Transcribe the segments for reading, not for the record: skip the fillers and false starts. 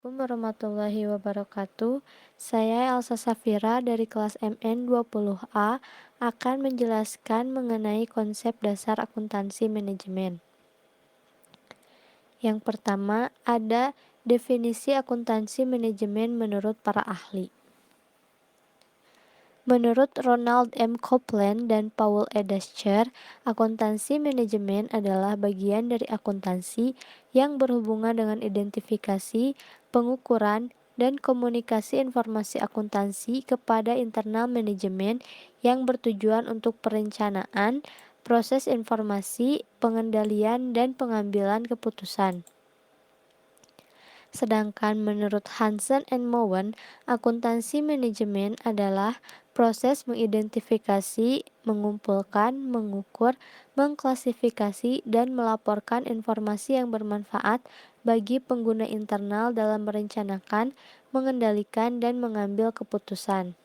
Assalamualaikum warahmatullahi wabarakatuh. Saya Elsa Safira dari kelas MN20A akan menjelaskan mengenai konsep dasar akuntansi manajemen. Yang pertama, ada definisi akuntansi manajemen menurut para ahli. Menurut Ronald M. Copeland dan Paul E. Dasher, akuntansi manajemen adalah bagian dari akuntansi yang berhubungan dengan identifikasi, pengukuran, dan komunikasi informasi akuntansi kepada internal manajemen yang bertujuan untuk perencanaan, proses informasi, pengendalian, dan pengambilan keputusan. Sedangkan menurut Hansen and Mowen, akuntansi manajemen adalah proses mengidentifikasi, mengumpulkan, mengukur, mengklasifikasi, dan melaporkan informasi yang bermanfaat bagi pengguna internal dalam merencanakan, mengendalikan, dan mengambil keputusan.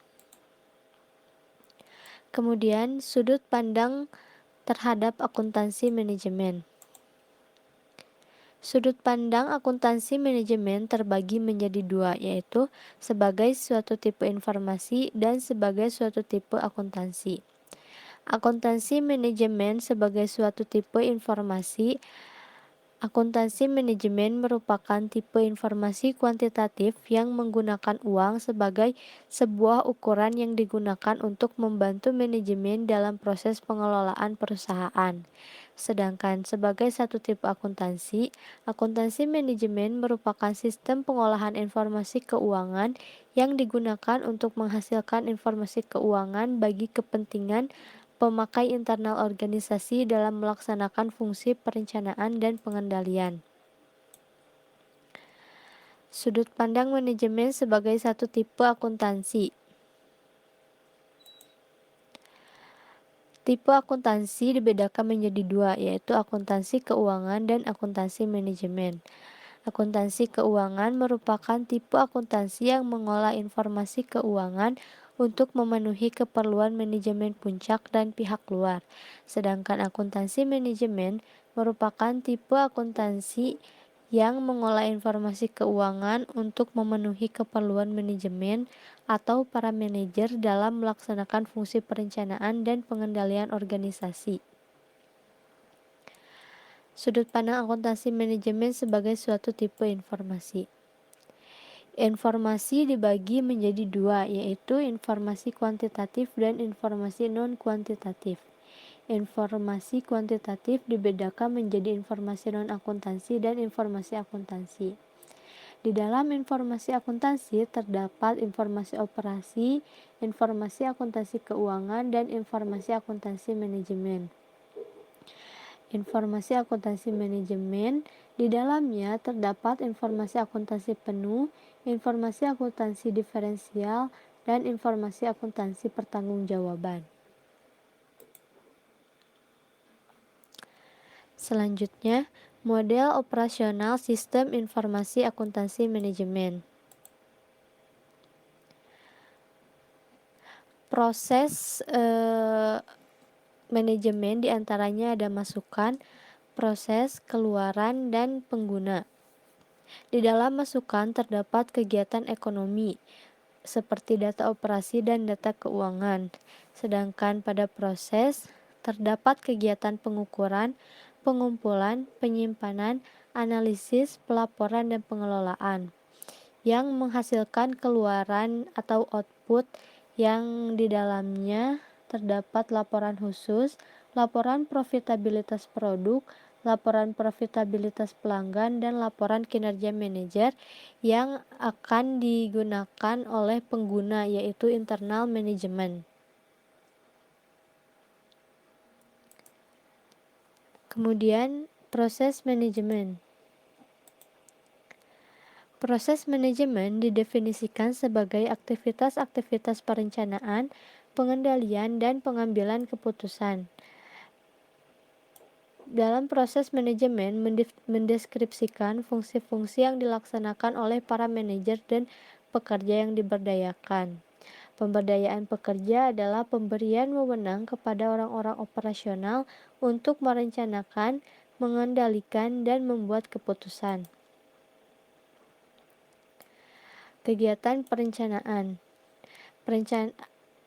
Kemudian, sudut pandang terhadap akuntansi manajemen. Sudut pandang akuntansi manajemen terbagi menjadi dua, yaitu sebagai suatu tipe informasi dan sebagai suatu tipe akuntansi. Akuntansi manajemen sebagai suatu tipe informasi. Akuntansi manajemen merupakan tipe informasi kuantitatif yang menggunakan uang sebagai sebuah ukuran yang digunakan untuk membantu manajemen dalam proses pengelolaan perusahaan. Sedangkan sebagai satu tipe akuntansi, akuntansi manajemen merupakan sistem pengolahan informasi keuangan yang digunakan untuk menghasilkan informasi keuangan bagi kepentingan pemakai internal organisasi dalam melaksanakan fungsi perencanaan dan pengendalian. Sudut pandang manajemen sebagai satu tipe akuntansi. Tipe akuntansi dibedakan menjadi dua, yaitu akuntansi keuangan dan akuntansi manajemen. Akuntansi keuangan merupakan tipe akuntansi yang mengolah informasi keuangan untuk memenuhi keperluan manajemen puncak dan pihak luar. Sedangkan akuntansi manajemen merupakan tipe akuntansi yang mengolah informasi keuangan untuk memenuhi keperluan manajemen atau para manajer dalam melaksanakan fungsi perencanaan dan pengendalian organisasi. Sudut pandang akuntansi manajemen sebagai suatu tipe informasi. Informasi dibagi menjadi dua, yaitu informasi kuantitatif dan informasi non-kuantitatif. Informasi kuantitatif dibedakan menjadi informasi non-akuntansi dan informasi akuntansi. Di dalam informasi akuntansi terdapat informasi operasi, informasi akuntansi keuangan, dan informasi akuntansi manajemen. Informasi akuntansi manajemen, di dalamnya terdapat informasi akuntansi penuh, informasi akuntansi diferensial, dan informasi akuntansi pertanggungjawaban. Selanjutnya, model operasional sistem informasi akuntansi manajemen. Proses manajemen diantaranya ada masukan, proses, keluaran, dan pengguna. Di dalam masukan terdapat kegiatan ekonomi, seperti data operasi dan data keuangan. Sedangkan pada proses, terdapat kegiatan pengukuran, pengumpulan, penyimpanan, analisis, pelaporan, dan pengelolaan, yang menghasilkan keluaran atau output yang di dalamnya terdapat laporan khusus, laporan profitabilitas produk, laporan profitabilitas pelanggan, dan laporan kinerja manajer yang akan digunakan oleh pengguna, yaitu internal management. Kemudian, proses manajemen. Proses manajemen didefinisikan sebagai aktivitas-aktivitas perencanaan, pengendalian, dan pengambilan keputusan. Dalam proses manajemen mendeskripsikan fungsi-fungsi yang dilaksanakan oleh para manajer dan pekerja yang diberdayakan. Pemberdayaan pekerja adalah pemberian wewenang kepada orang-orang operasional untuk merencanakan, mengendalikan, dan membuat keputusan. Kegiatan perencanaan.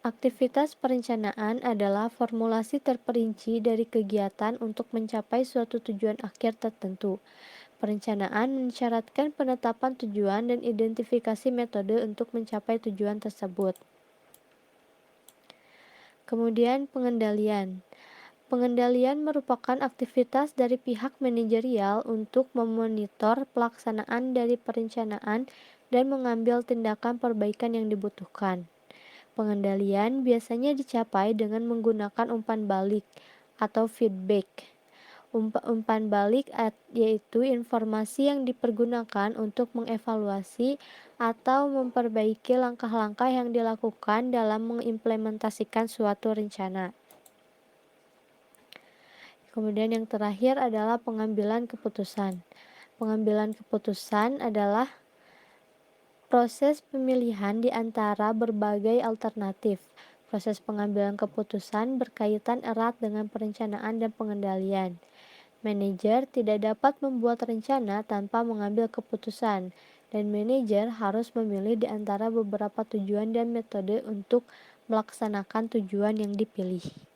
Aktivitas perencanaan adalah formulasi terperinci dari kegiatan untuk mencapai suatu tujuan akhir tertentu. Perencanaan mensyaratkan penetapan tujuan dan identifikasi metode untuk mencapai tujuan tersebut. Kemudian pengendalian. Pengendalian merupakan aktivitas dari pihak manajerial untuk memonitor pelaksanaan dari perencanaan dan mengambil tindakan perbaikan yang dibutuhkan. Pengendalian biasanya dicapai dengan menggunakan umpan balik atau feedback. Umpan balik yaitu informasi yang dipergunakan untuk mengevaluasi atau memperbaiki langkah-langkah yang dilakukan dalam mengimplementasikan suatu rencana. Kemudian yang terakhir adalah pengambilan keputusan. Pengambilan keputusan adalah proses pemilihan di antara berbagai alternatif. Proses pengambilan keputusan berkaitan erat dengan perencanaan dan pengendalian. Manajer tidak dapat membuat rencana tanpa mengambil keputusan, dan manajer harus memilih di antara beberapa tujuan dan metode untuk melaksanakan tujuan yang dipilih.